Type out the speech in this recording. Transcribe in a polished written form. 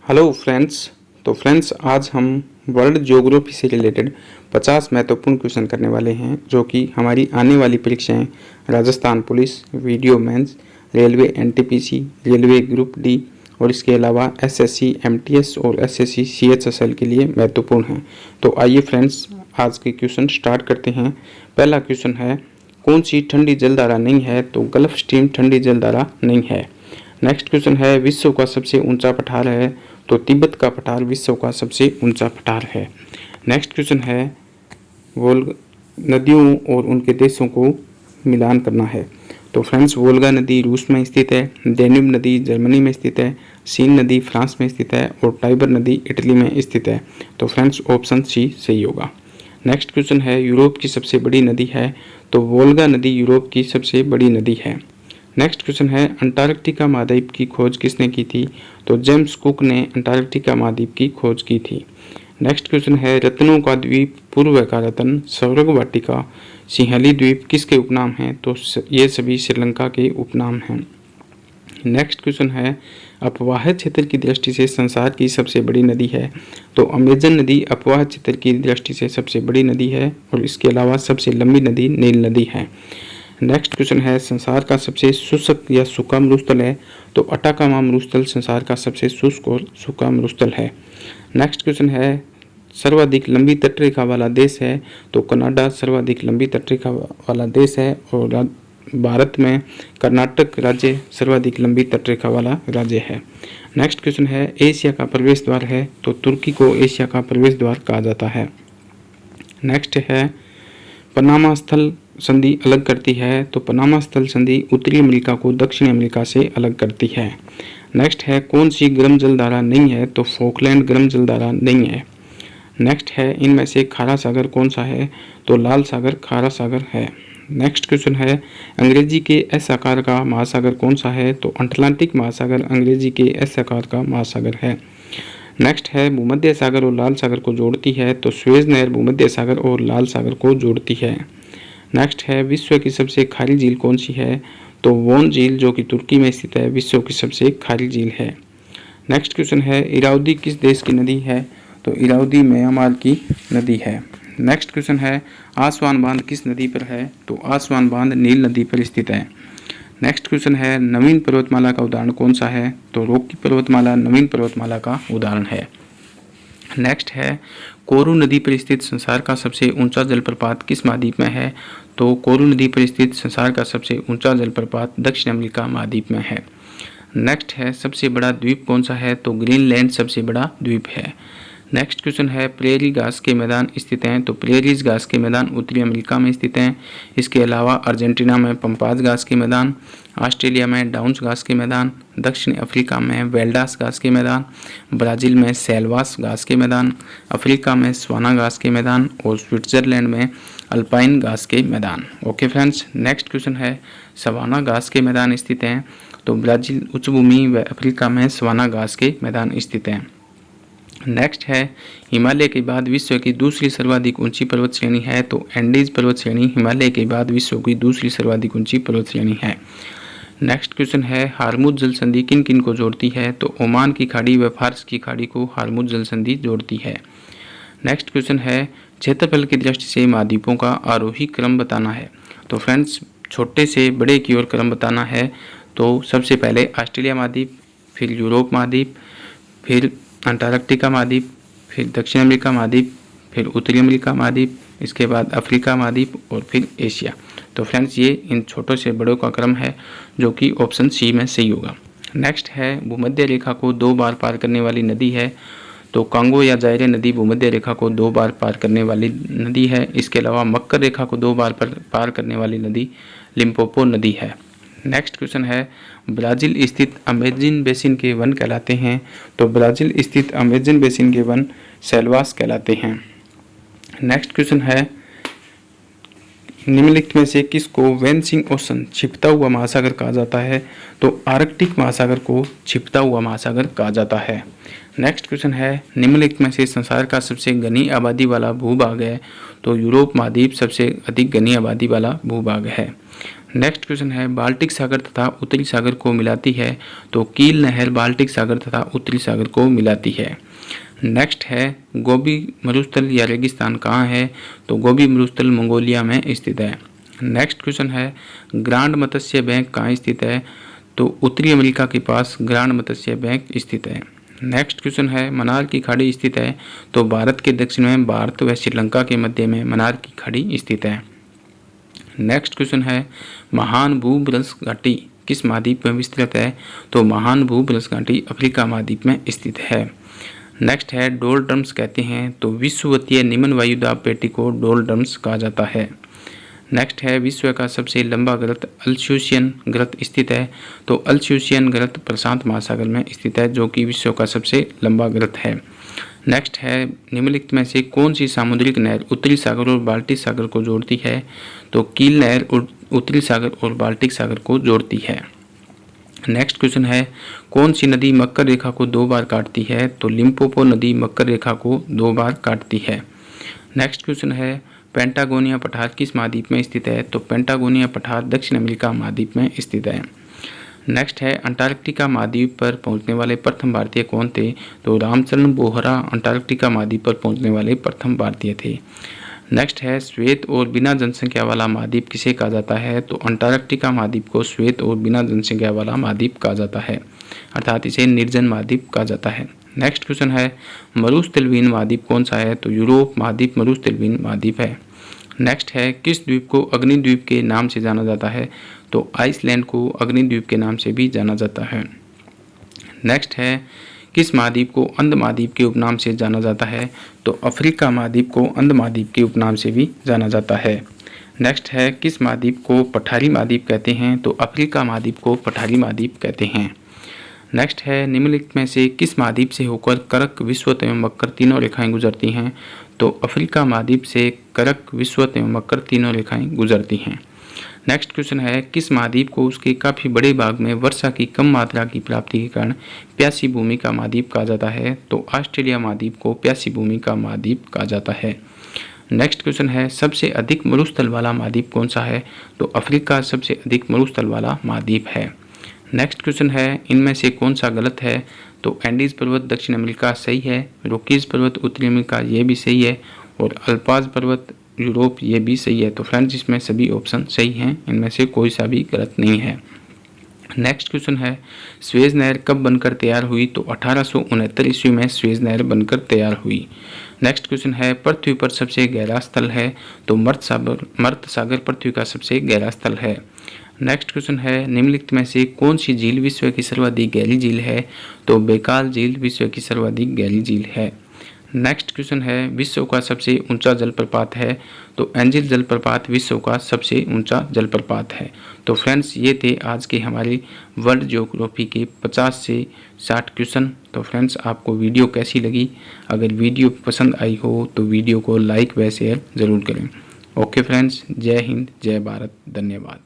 Hello friends. तो friends आज हम वर्ल्ड ज्योग्राफी से रिलेटेड 50 महत्वपूर्ण क्वेश्चन करने वाले हैं जो कि हमारी आने वाली परीक्षाएं Rajasthan police, VDO mains, railway NTPC, railway group D और इसके अलावा एसएससी, एमटीएस और एसएससी सीएचएसएल के लिए महत्वपूर्ण हैं। तो आइए फ्रेंड्स आज के क्वेश्चन स्टार्ट करते हैं। पहला क्वेश्चन है, कौन सी ठंडी जलधारा नहीं है? तो गल्फ स्ट्रीम ठंडी जलधारा नहीं है। नेक्स्ट क्वेश्चन है, विश्व का सबसे ऊंचा पठार है? तो तिब्बत का पठार विश्व का सबसे ऊंचा पठार है। नेक्स्ट क्वेश्चन है, वोल्गा नदियों और उनके देशों को मिलान करना है। तो फ्रेंड्स वोल्गा नदी रूस में स्थित है, डेन्यूब नदी जर्मनी में स्थित है, सीन नदी फ्रांस में स्थित है और टाइबर नदी इटली में स्थित है। तो फ्रेंड्स ऑप्शन सी सही होगा। नेक्स्ट क्वेश्चन है, यूरोप की सबसे बड़ी नदी है? तो वोल्गा नदी यूरोप की सबसे बड़ी नदी है। नेक्स्ट क्वेश्चन है, अंटार्कटिका महाद्वीप की खोज किसने की थी? तो जेम्स कुक ने अंटार्कटिका महाद्वीप की खोज की थी। नेक्स्ट क्वेश्चन है, रत्नों का द्वीप, पूर्व का रत्न, स्वर्ग वाटिका, सिंहली द्वीप किसके उपनाम हैं? तो ये सभी श्रीलंका के उपनाम हैं। नेक्स्ट क्वेश्चन है, अपवाह क्षेत्र की दृष्टि से संसार की सबसे बड़ी नदी है? तो अमेजन नदी अपवाह क्षेत्र की दृष्टि से सबसे बड़ी नदी है और इसके अलावा सबसे लंबी नदी नील नदी है। नेक्स्ट क्वेश्चन है, संसार का सबसे शुष्क या सूखा मरुस्थल है? तो अटाकामा मरुस्थल संसार का सबसे शुष्क और सूखा मरुस्थल है। नेक्स्ट क्वेश्चन है, सर्वाधिक लंबी तटरेखा वाला देश है? तो कनाडा सर्वाधिक लंबी तटरेखा वाला देश है और भारत में कर्नाटक राज्य सर्वाधिक लंबी तटरेखा वाला राज्य है। नेक्स्ट क्वेश्चन है, एशिया का प्रवेश द्वार है? तो तुर्की को एशिया का प्रवेश द्वार कहा जाता है। नेक्स्ट है, पनामा स्थल संधि अलग करती है? तो पनामा स्थल संधि उत्तरी अमेरिका को दक्षिणी अमेरिका से अलग करती है। नेक्स्ट है, कौन सी गर्म जलधारा नहीं है? तो फोकलैंड गर्म जलधारा नहीं है। नेक्स्ट है, इनमें से खारा सागर कौन सा है? तो लाल सागर खारा सागर है। नेक्स्ट क्वेश्चन है, अंग्रेजी के एस आकार का महासागर कौन सा है? तो अटलांटिक महासागर अंग्रेजी के एस आकार का महासागर है। नेक्स्ट है, भूमध्य सागर और लाल सागर को जोड़ती है? तो सुएज नहर भूमध्य सागर और लाल सागर को जोड़ती है। नेक्स्ट है, विश्व की सबसे खारी झील कौन सी है? तो वोन झील जो कि तुर्की में स्थित है विश्व की सबसे खारी झील है। नेक्स्ट क्वेश्चन है, इरावदी किस देश की नदी है? तो इरावदी म्यांमार की नदी है। नेक्स्ट क्वेश्चन है, आसवान बांध किस नदी पर है? तो आसवान बांध नील नदी पर स्थित है। नेक्स्ट क्वेश्चन है, नवीन पर्वतमाला का उदाहरण कौन सा है? तो रॉकी पर्वतमाला नवीन पर्वतमाला का उदाहरण है। नेक्स्ट है, कोरू नदी पर स्थित संसार का सबसे ऊंचा जलप्रपात किस महाद्वीप में है? तो कोरू नदी पर स्थित संसार का सबसे ऊंचा जलप्रपात दक्षिण अमेरिका महाद्वीप में है। नेक्स्ट है, सबसे बड़ा द्वीप कौन सा है? तो ग्रीनलैंड सबसे बड़ा द्वीप है। नेक्स्ट क्वेश्चन है, प्रेरी घास के मैदान स्थित हैं? तो प्रेरीज घास के मैदान उत्तरी अमेरिका में स्थित हैं। इसके अलावा अर्जेंटीना में पंपाज घास के मैदान, ऑस्ट्रेलिया में डाउन्स घास के मैदान, दक्षिण अफ्रीका में वेल्डास घास के मैदान, ब्राज़ील में सेल्वास घास के मैदान, अफ्रीका में स्वाना घास के मैदान और स्विट्जरलैंड में अल्पाइन घास के मैदान। ओके फ्रेंड्स, नेक्स्ट क्वेश्चन है, सवाना घास के मैदान स्थित हैं? तो ब्राज़ील उच्च भूमि व अफ्रीका में सवाना घास के मैदान स्थित हैं। नेक्स्ट है, हिमालय के बाद विश्व की दूसरी सर्वाधिक ऊंची पर्वत श्रेणी है? तो एंडीज पर्वत श्रेणी हिमालय के बाद विश्व की दूसरी सर्वाधिक ऊंची पर्वत श्रेणी है। नेक्स्ट क्वेश्चन है, हार्मुज जल संधि किन किन को जोड़ती है? तो ओमान की खाड़ी व फारस की खाड़ी को हार्मुज जल संधि जोड़ती है। नेक्स्ट क्वेश्चन है, क्षेत्रफल की दृष्टि से महाद्वीपों का आरोही क्रम बताना है। तो फ्रेंड्स छोटे से बड़े की ओर क्रम बताना है। तो सबसे पहले ऑस्ट्रेलिया महाद्वीप, फिर यूरोप महाद्वीप, फिर अंटार्कटिका महाद्वीप, फिर दक्षिण अमेरिका महाद्वीप, फिर उत्तरी अमेरिका महाद्वीप, इसके बाद अफ्रीका महाद्वीप और फिर एशिया। तो फ्रेंड्स ये इन छोटों से बड़ों का क्रम है जो कि ऑप्शन सी में सही होगा। नेक्स्ट है, भूमध्य रेखा को 2 बार पार करने वाली नदी है? तो कांगो या जायरे नदी भूमध्य रेखा को 2 बार पार करने वाली नदी है। इसके अलावा मक्कर रेखा को 2 बार पार करने वाली नदी लिम्पोपो नदी है। नेक्स्ट क्वेश्चन है, ब्राज़ील स्थित अमेजन बेसिन के वन कहलाते हैं? तो ब्राज़ील स्थित अमेजन बेसिन के वन सेल्वास कहलाते हैं। नेक्स्ट क्वेश्चन है, निम्नलिखित में से किसको वेंसिंग ओशन छिपता हुआ महासागर कहा जाता है? तो आर्कटिक महासागर को छिपता हुआ महासागर कहा जाता है। नेक्स्ट क्वेश्चन है, निम्नलिखित में से संसार का सबसे घनी आबादी वाला भूभाग है? तो यूरोप महाद्वीप सबसे अधिक घनी आबादी वाला भूभाग है। नेक्स्ट क्वेश्चन है बाल्टिक सागर तथा उत्तरी सागर को मिलाती है, तो कील नहर बाल्टिक सागर तथा उत्तरी सागर को मिलाती है। नेक्स्ट है गोबी मरुस्थल या रेगिस्तान कहाँ है, तो गोबी मरुस्थल मंगोलिया में स्थित है। नेक्स्ट क्वेश्चन है ग्रांड मत्स्य बैंक कहाँ स्थित है, तो उत्तरी अमेरिका के पास ग्रांड मत्स्य बैंक स्थित है। नेक्स्ट क्वेश्चन है मन्नार की खाड़ी स्थित है, तो भारत के दक्षिण में भारत व श्रीलंका के मध्य में मन्नार की खाड़ी स्थित है। नेक्स्ट क्वेश्चन है महान भूभ्रंश घाटी किस महाद्वीप में विस्तृत है, तो महान भूभ्रंश घाटी अफ्रीका महाद्वीप में स्थित है। नेक्स्ट है डोलड्रम्स कहते हैं, तो विश्ववतीय निम्न वायुदाब पेटी को डोलड्रम्स कहा जाता है। नेक्स्ट है विश्व का सबसे लंबा ग्रत अल्यूशियन ग्रत स्थित है, तो अल्यूशियन ग्रत प्रशांत महासागर में स्थित है, जो कि विश्व का सबसे लंबा ग्रत है। नेक्स्ट है निम्नलिखित में से कौन सी सामुद्रिक नहर उत्तरी सागर और बाल्टिक सागर को जोड़ती है, तो कील नहर उत्तरी सागर और बाल्टिक सागर को जोड़ती है। नेक्स्ट क्वेश्चन है कौन सी नदी मकर रेखा को 2 बार काटती है, तो लिम्पोपो नदी मकर रेखा को 2 बार काटती है। नेक्स्ट क्वेश्चन है पेंटागोनिया पठार किस महाद्वीप में स्थित है, तो पेंटागोनिया पठार दक्षिण अमेरिका महाद्वीप में स्थित है। नेक्स्ट है अंटार्कटिका महाद्वीप पर पहुंचने वाले प्रथम भारतीय कौन थे, तो रामचरण बोहरा अंटार्कटिका महाद्वीप पर पहुंचने वाले प्रथम भारतीय थे। नेक्स्ट है श्वेत और बिना जनसंख्या वाला महाद्वीप किसे कहा जाता है, तो अंटार्कटिका महाद्वीप को श्वेत और बिना जनसंख्या वाला महाद्वीप कहा जाता है, अर्थात इसे निर्जन महाद्वीप कहा जाता है। नेक्स्ट क्वेश्चन है मरुस्थलविहीन महाद्वीप कौन सा है, तो यूरोप महाद्वीप मरुस्थलविहीन महाद्वीप है। नेक्स्ट है किस द्वीप को अग्निद्वीप के नाम से जाना जाता है, तो आइसलैंड को अग्निद्वीप के नाम से भी जाना जाता है। नेक्स्ट है किस महाद्वीप को अंध महाद्वीप के उपनाम से जाना जाता है, तो अफ्रीका महाद्वीप को अंध महाद्वीप के उपनाम से भी जाना जाता है। नेक्स्ट है किस महाद्वीप को पठारी महाद्वीप कहते हैं, तो अफ्रीका महाद्वीप को पठारी महाद्वीप कहते हैं। नेक्स्ट है निम्नलिखित में से किस महाद्वीप से होकर करक विश्वत एवं मकर तीनों रेखाएं गुजरती हैं, तो अफ्रीका महाद्वीप से करक विश्वत एवं मकर तीनों रेखाएं गुजरती हैं। नेक्स्ट क्वेश्चन है किस महाद्वीप को उसके काफ़ी बड़े भाग में वर्षा की कम मात्रा की प्राप्ति के कारण प्यासी भूमि का महाद्वीप कहा जाता है, तो ऑस्ट्रेलिया महाद्वीप को प्यासी भूमि का महाद्वीप कहा जाता है। नेक्स्ट क्वेश्चन है सबसे अधिक मरुस्थल वाला महाद्वीप कौन सा है, तो अफ्रीका सबसे अधिक मरुस्थल वाला महाद्वीप है। नेक्स्ट क्वेश्चन है इनमें से कौन सा गलत है, तो एंडीज पर्वत दक्षिण अमेरिका सही है, रॉकीज पर्वत उत्तरी अमेरिका ये भी सही है, और अल्पाज पर्वत यूरोप ये भी सही है। तो फ्रेंड्स इसमें सभी ऑप्शन सही हैं, इनमें से कोई सा भी गलत नहीं है। नेक्स्ट क्वेश्चन है स्वेज नहर कब बनकर तैयार हुई, तो 1869 ईस्वी में स्वेज नहर बनकर तैयार हुई। नेक्स्ट क्वेश्चन है पृथ्वी पर सबसे गहरा स्थल है, तो मर्त सागर पृथ्वी का सबसे गहरा स्थल है। नेक्स्ट क्वेश्चन है निम्नलिखित में से कौन सी झील विश्व की सर्वाधिक गहरी झील है, तो बेकाल झील विश्व की सर्वाधिक गहरी झील है। नेक्स्ट क्वेश्चन है विश्व का सबसे ऊंचा जलप्रपात है, तो एंजिल जलप्रपात विश्व का सबसे ऊंचा जलप्रपात है। तो फ्रेंड्स ये थे आज के हमारे वर्ल्ड ज्योग्राफी के 50 से 60 क्वेश्चन। तो फ्रेंड्स आपको वीडियो कैसी लगी, अगर वीडियो पसंद आई हो तो वीडियो को लाइक व शेयर ज़रूर करें। ओके फ्रेंड्स, जय हिंद जय भारत, धन्यवाद।